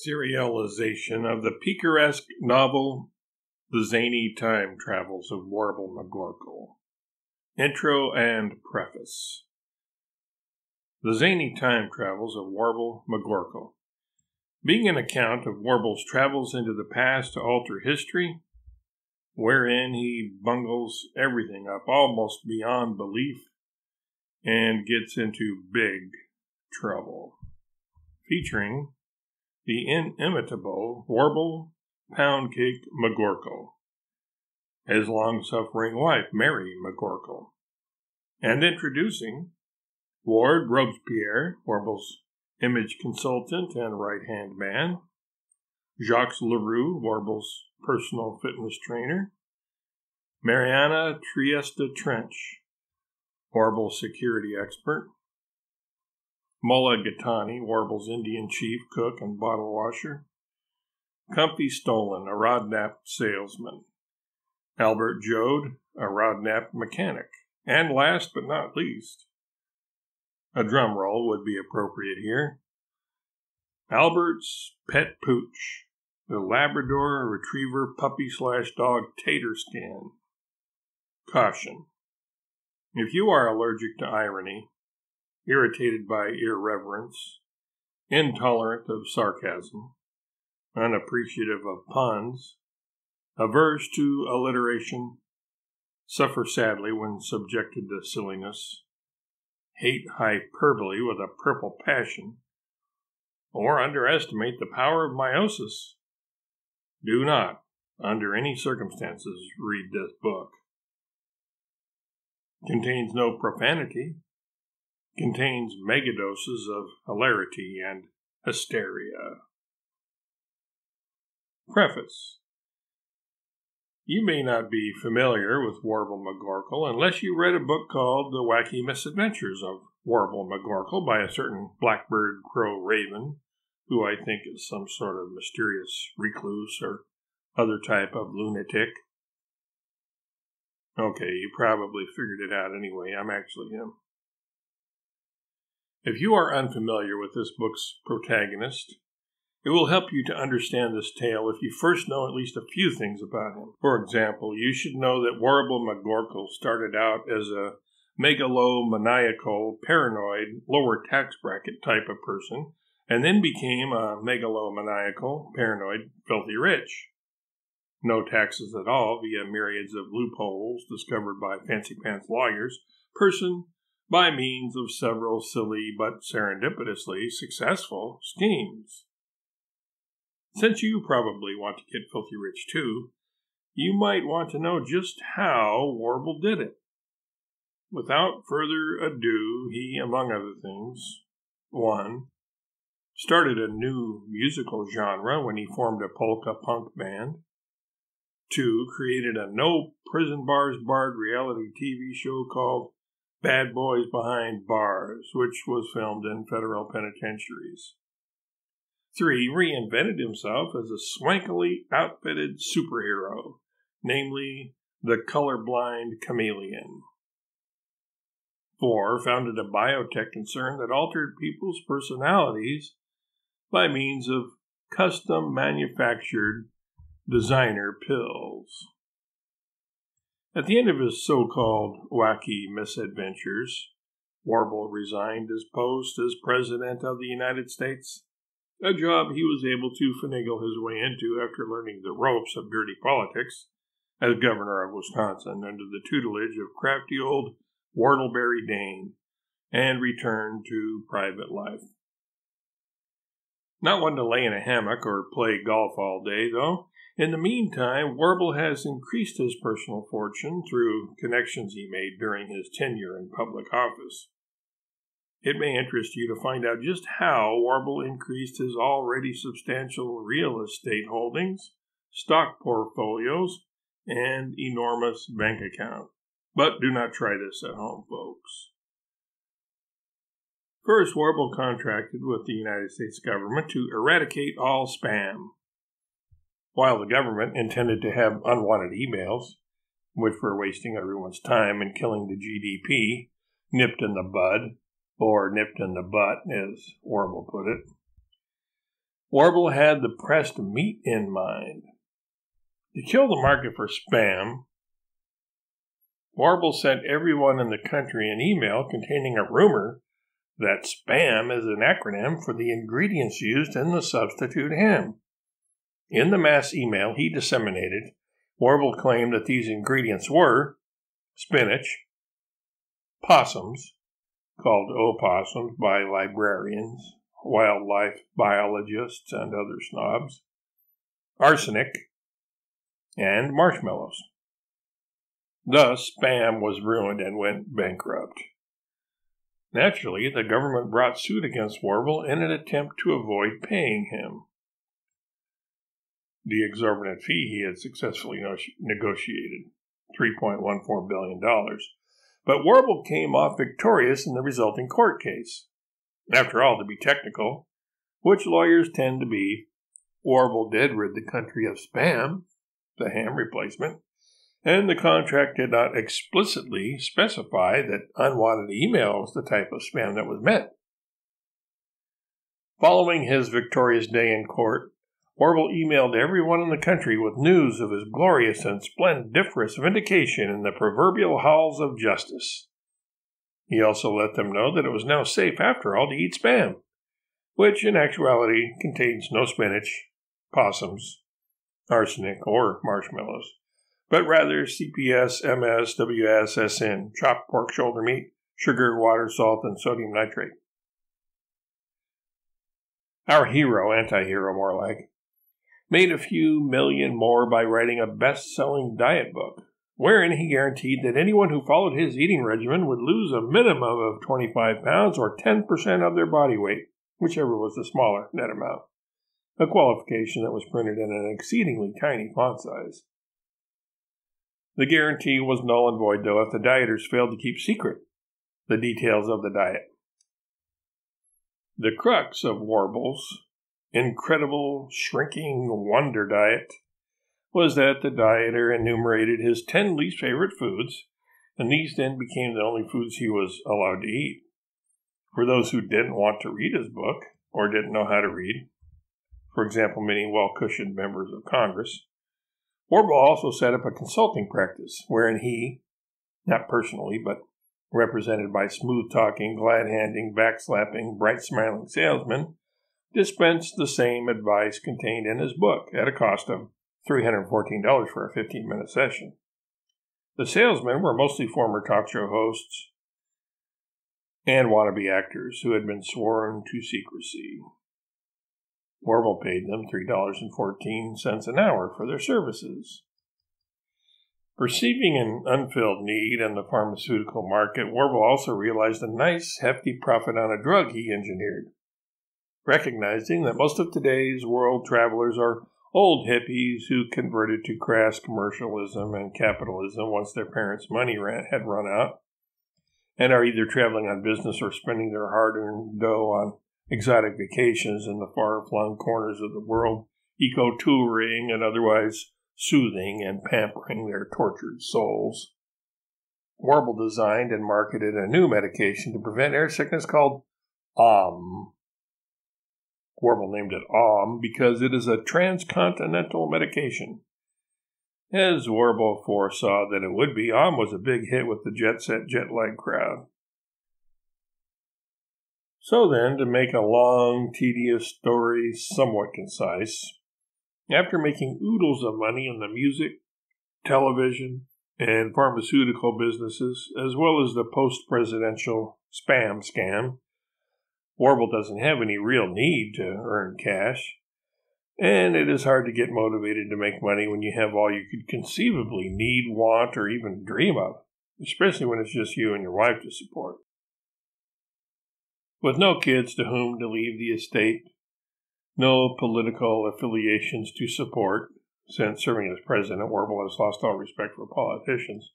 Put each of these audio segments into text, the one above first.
Serialization of the picaresque novel The Zany Time Travels of Warble McGorkle. Intro and Preface. The Zany Time Travels of Warble McGorkle. Being an account of Warble's travels into the past to alter history, wherein he bungles everything up almost beyond belief and gets into big trouble. Featuring the inimitable Warble Poundcake McGorkle, his long-suffering wife, Mary McGorkle, and introducing Ward Robespierre, Warble's image consultant and right-hand man, Jacques Leroux, Warble's personal fitness trainer, Mariana Trieste Trench, Warble's security expert, Mullah Gatani, Warble's Indian chief, cook, and bottle washer, Comfy Stolen, a Rodnap salesman, Albert Jode, a Rodnap mechanic, and last but not least, a drum roll would be appropriate here, Albert's pet pooch, the Labrador Retriever puppy/dog Tater Skin. Caution: if you are allergic to irony, irritated by irreverence, intolerant of sarcasm, unappreciative of puns, averse to alliteration, suffer sadly when subjected to silliness, hate hyperbole with a purple passion, or underestimate the power of meiosis, do not, under any circumstances, read this book. Contains no profanity, contains megadoses of hilarity and hysteria. Preface. You may not be familiar with Warble McGorkle unless you read a book called The Wacky Misadventures of Warble McGorkle by a certain Blackbird Crow Raven, who I think is some sort of mysterious recluse or other type of lunatic. Okay, you probably figured it out anyway. I'm actually him. If you are unfamiliar with this book's protagonist, it will help you to understand this tale if you first know at least a few things about him. For example, you should know that Warble McGorkle started out as a megalomaniacal, paranoid, lower tax bracket type of person, and then became a megalomaniacal, paranoid, filthy rich. No taxes at all via myriads of loopholes discovered by fancy pants lawyers, person by means of several silly but serendipitously successful schemes. Since you probably want to get filthy rich too, you might want to know just how Warble did it. Without further ado, he, among other things, 1. Started a new musical genre when he formed a polka punk band. 2. Created a no prison bars barred reality TV show called Bad Boys Behind Bars, which was filmed in federal penitentiaries. 3. Reinvented himself as a swankily outfitted superhero, namely the colorblind chameleon. 4. Founded a biotech concern that altered people's personalities by means of custom manufactured designer pills. At the end of his so-called wacky misadventures, Warble resigned his post as President of the United States, a job he was able to finagle his way into after learning the ropes of dirty politics as governor of Wisconsin under the tutelage of crafty old Whortleberry Dane, and returned to private life. Not one to lay in a hammock or play golf all day, though. In the meantime, Warble has increased his personal fortune through connections he made during his tenure in public office. It may interest you to find out just how Warble increased his already substantial real estate holdings, stock portfolios, and enormous bank account. But do not try this at home, folks. First, Warble contracted with the United States government to eradicate all spam. While the government intended to have unwanted emails, which were wasting everyone's time and killing the GDP, nipped in the bud, or nipped in the butt, as Warble put it, Warble had the pressed meat in mind. To kill the market for spam, Warble sent everyone in the country an email containing a rumor that spam is an acronym for the ingredients used in the substitute ham. In the mass email he disseminated, Warble claimed that these ingredients were spinach, possums, called opossums by librarians, wildlife biologists, and other snobs, arsenic, and marshmallows. Thus, spam was ruined and went bankrupt. Naturally, the government brought suit against Warble in an attempt to avoid paying him the exorbitant fee he had successfully negotiated, $3.14 billion. But Warble came off victorious in the resulting court case. After all, to be technical, which lawyers tend to be, Warble did rid the country of spam, the ham replacement, and the contract did not explicitly specify that unwanted email was the type of spam that was meant. Following his victorious day in court, Warble emailed everyone in the country with news of his glorious and splendiferous vindication in the proverbial halls of justice. He also let them know that it was now safe, after all, to eat spam, which in actuality contains no spinach, possums, arsenic, or marshmallows, but rather CPS, MS, WS, SN, chopped pork shoulder meat, sugar, water, salt, and sodium nitrate. Our hero, anti-hero more like, made a few million more by writing a best-selling diet book, wherein he guaranteed that anyone who followed his eating regimen would lose a minimum of 25 pounds or 10% of their body weight, whichever was the smaller net amount, a qualification that was printed in an exceedingly tiny font size. The guarantee was null and void, though, if the dieters failed to keep secret the details of the diet. The crux of Warble's incredible shrinking wonder diet was that the dieter enumerated his 10 least favorite foods, and these then became the only foods he was allowed to eat. For those who didn't want to read his book, or didn't know how to read, for example, many well-cushioned members of Congress, Warble also set up a consulting practice, wherein he, not personally, but represented by smooth-talking, glad-handing, backslapping, bright-smiling salesmen, dispensed the same advice contained in his book at a cost of $314 for a 15-minute session. The salesmen were mostly former talk show hosts and wannabe actors who had been sworn to secrecy. Warble paid them $3.14 an hour for their services. Perceiving an unfilled need in the pharmaceutical market, Warble also realized a nice, hefty profit on a drug he engineered. Recognizing that most of today's world travelers are old hippies who converted to crass commercialism and capitalism once their parents' money had run out, and are either traveling on business or spending their hard-earned dough on exotic vacations in the far-flung corners of the world, eco-touring and otherwise soothing and pampering their tortured souls. Warble designed and marketed a new medication to prevent air sickness called Warble named it because it is a transcontinental medication. As Warble foresaw that it would be, was a big hit with the jet-set, jet-lag crowd. So then, to make a long, tedious story somewhat concise, after making oodles of money in the music, television, and pharmaceutical businesses, as well as the post-presidential spam scam, Warble doesn't have any real need to earn cash, and it is hard to get motivated to make money when you have all you could conceivably need, want, or even dream of, especially when it's just you and your wife to support. With no kids to whom to leave the estate, no political affiliations to support, since serving as president, Warble has lost all respect for politicians,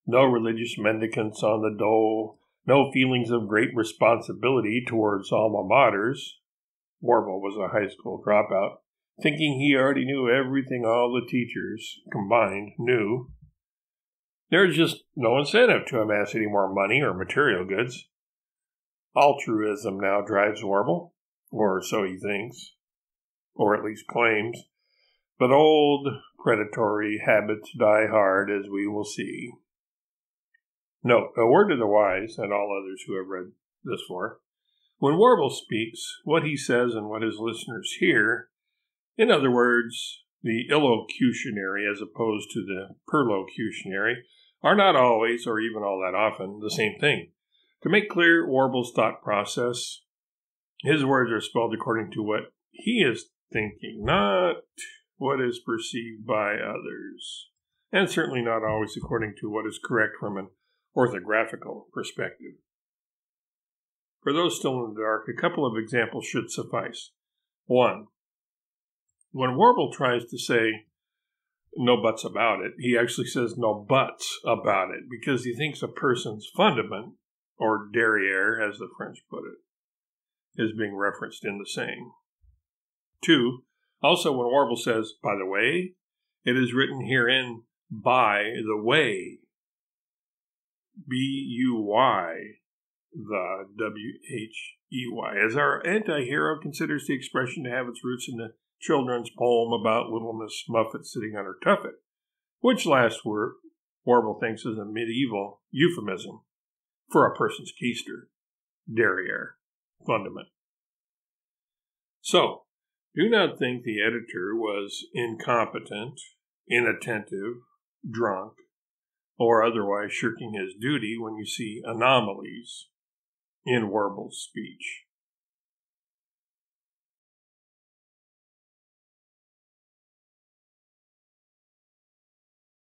no religious mendicants on the dole, no feelings of great responsibility towards alma maters. Warble was a high school dropout, thinking he already knew everything all the teachers combined knew. There's just no incentive to amass any more money or material goods. Altruism now drives Warble, or so he thinks. or at least claims, but old predatory habits die hard, as we will see. Note, a word to the wise, and all others who have read this far. When Warble speaks, what he says and what his listeners hear, in other words, the illocutionary as opposed to the perlocutionary, are not always, or even all that often, the same thing. To make clear Warble's thought process, his words are spelled according to what he is thinking, not what is perceived by others, and certainly not always according to what is correct from an orthographical perspective. For those still in the dark, a couple of examples should suffice. 1. When Warble tries to say no buts about it, he actually says no buts about it because he thinks a person's fundament, or derrière as the French put it, is being referenced in the saying. 2. Also, when Warble says, by the way, it is written herein, by the way, B-U-Y, the W-H-E-Y, as our anti-hero considers the expression to have its roots in the children's poem about little Miss Muffet sitting on her tuffet, which last word Warble thinks is a medieval euphemism for a person's keister, derrière, fundament. So, do not think the editor was incompetent, inattentive, drunk, or otherwise shirking his duty when you see anomalies in Warble's speech.